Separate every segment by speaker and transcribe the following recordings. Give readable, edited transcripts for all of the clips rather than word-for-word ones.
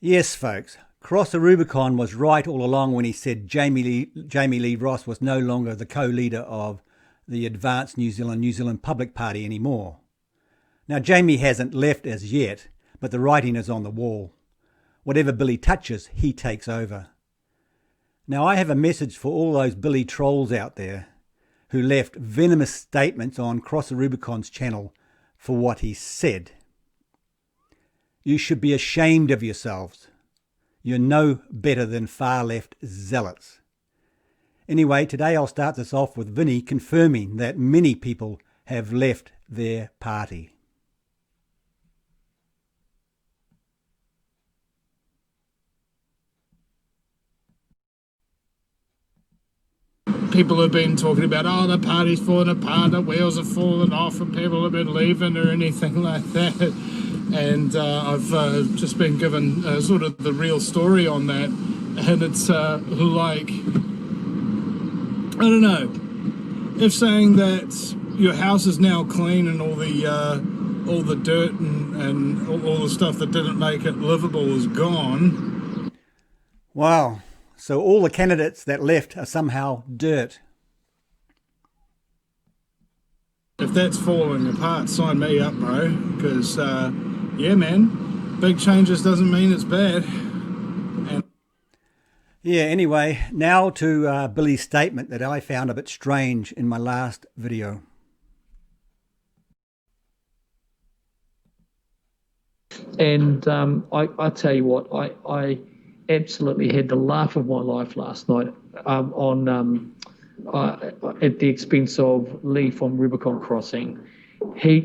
Speaker 1: Yes, folks, Cross the Rubicon was right all along when he said Jami-Lee Ross was no longer the co-leader of the Advanced New Zealand Public Party anymore. Now, Jamie hasn't left as yet, but the writing is on the wall. Whatever Billy touches, he takes over. Now, I have a message for all those Billy trolls out there who left venomous statements on Cross the Rubicon's channel for what he said. You should be ashamed of yourselves. You're no better than far-left zealots. Anyway, today I'll start this off with Vinny confirming that many people have left their party.
Speaker 2: People have been talking about, oh, the party's falling apart, the wheels are falling off, and people have been leaving or anything like that. And I've just been given sort of the real story on that, and it's like, I don't know, if saying that your house is now clean and all the dirt and all the stuff that didn't make it livable is gone.
Speaker 1: Wow, so all the candidates that left are somehow dirt.
Speaker 2: If that's falling apart, sign me up, bro, because yeah, man, big changes doesn't mean it's bad.
Speaker 1: Yeah, anyway, now to Billy's statement that I found a bit strange in my last video.
Speaker 3: And I tell you what, I absolutely had the laugh of my life last night at the expense of Lee from Rubicon Crossing.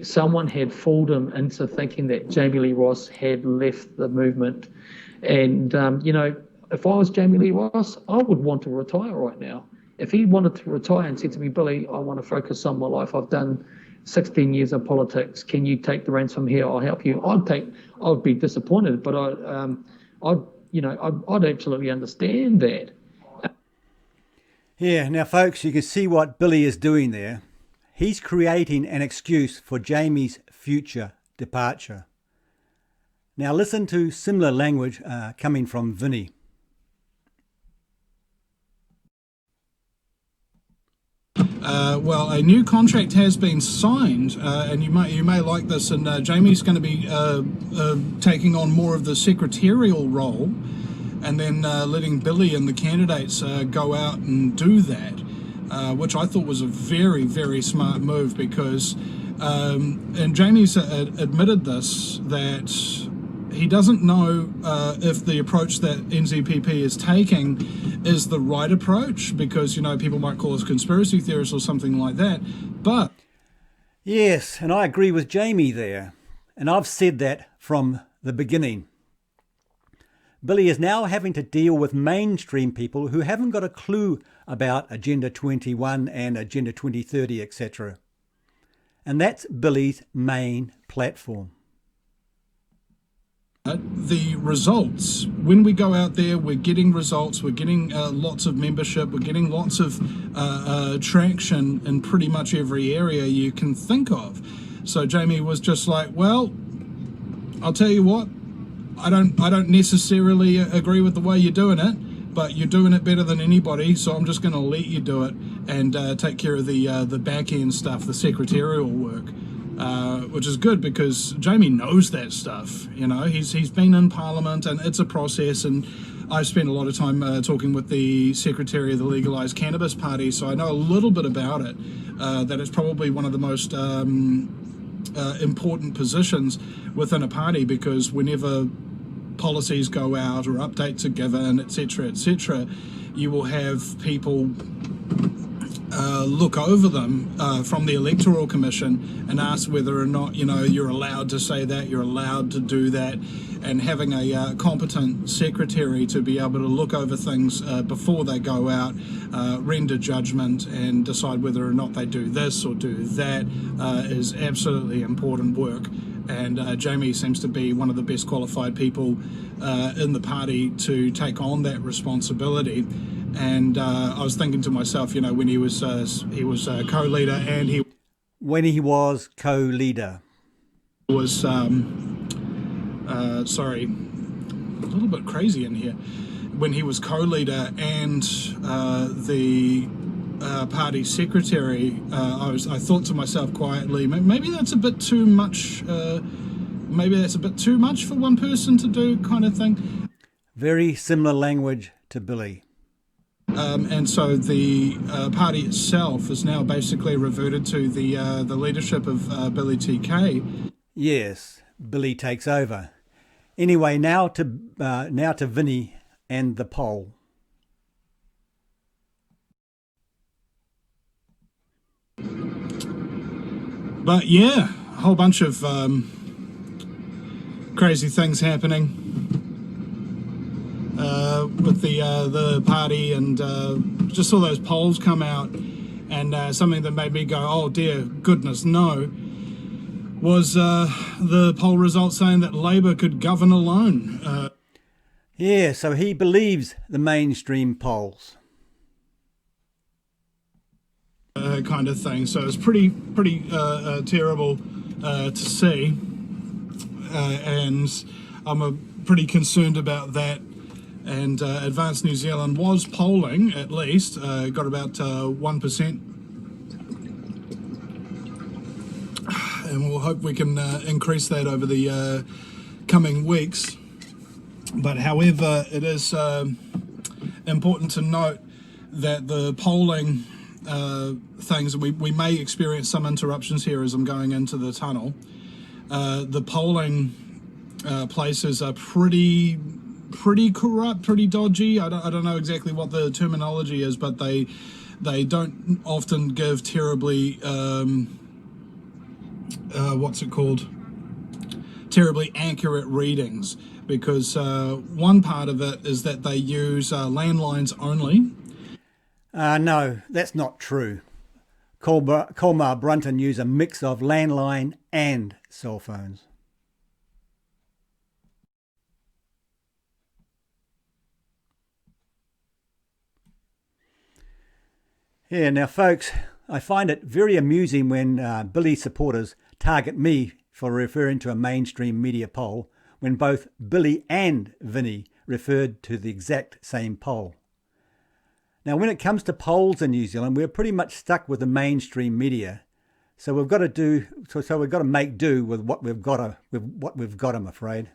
Speaker 3: Someone had fooled him into thinking that Jami-Lee Ross had left the movement. And, you know, if I was Jami-Lee Ross, I would want to retire right now. If he wanted to retire and said to me, Billy, I want to focus on my life. I've done 16 years of politics. Can you take the reins from here? I'll help you. I'd be disappointed, but I'd absolutely understand that.
Speaker 1: Yeah, now folks, you can see what Billy is doing there. He's creating an excuse for Jamie's future departure. Now listen to similar language coming from Vinny.
Speaker 2: Well, a new contract has been signed, and you may like this, and Jamie's going to be taking on more of the secretarial role, and then letting Billy and the candidates go out and do that. Which I thought was a very, very smart move, because, and Jamie's admitted this, that he doesn't know if the approach that NZPP is taking is the right approach, because, you know, people might call us conspiracy theorists or something like that, but...
Speaker 1: Yes, and I agree with Jamie there, and I've said that from the beginning. Billy is now having to deal with mainstream people who haven't got a clue about Agenda 21 and Agenda 2030, etc. And that's Billy's main platform.
Speaker 2: The results, when we go out there, we're getting results, we're getting lots of membership, we're getting lots of traction in pretty much every area you can think of. So Jamie was just like, well, I'll tell you what, I don't necessarily agree with the way you're doing it, but you're doing it better than anybody, so I'm just going to let you do it and take care of the back end stuff, the secretarial work, which is good, because Jamie knows that stuff. You know, he's been in Parliament, and it's a process, and I've spent a lot of time talking with the secretary of the Legalised Cannabis Party, so I know a little bit about it. That it's probably one of the most important positions within a party, because whenever policies go out or updates are given, etc., you will have people look over them from the Electoral Commission and ask whether or not, you know, you're allowed to say that, you're allowed to do that, and having a competent secretary to be able to look over things before they go out, render judgment and decide whether or not they do this or do that is absolutely important work. And Jamie seems to be one of the best qualified people in the party to take on that responsibility. And I was thinking to myself, you know, when he was co-leader, and
Speaker 1: when he was co-leader,
Speaker 2: was sorry, little bit crazy in here. When he was co-leader and the party secretary, I thought to myself quietly, maybe that's a bit too much. Maybe that's a bit too much for one person to do, kind of thing.
Speaker 1: Very similar language to Billy.
Speaker 2: And so the party itself is now basically reverted to the leadership of Billy TK.
Speaker 1: Yes, Billy takes over. Anyway, now to Vinny and the poll.
Speaker 2: But yeah, a whole bunch of crazy things happening with the party, and just saw those polls come out, and something that made me go, oh dear goodness no, was the poll results saying that Labour could govern alone.
Speaker 1: Yeah, so he believes the mainstream polls.
Speaker 2: Kind of thing. So it's pretty terrible to see, and I'm pretty concerned about that. And Advanced New Zealand was polling, at least, got about 1%. And we'll hope we can increase that over the coming weeks. But however, it is important to note that the polling things, we may experience some interruptions here as I'm going into the tunnel. The polling places are pretty corrupt, pretty dodgy. I don't know exactly what the terminology is, but they don't often give terribly terribly accurate readings, because one part of it is that they use landlines only.
Speaker 1: No, that's not true. Colmar Brunton use a mix of landline and cell phones. Yeah, now folks, I find it very amusing when Billy supporters target me for referring to a mainstream media poll when both Billy and Vinny referred to the exact same poll. Now, when it comes to polls in New Zealand, we're pretty much stuck with the mainstream media, so we've got to make do with what we've got. I'm afraid.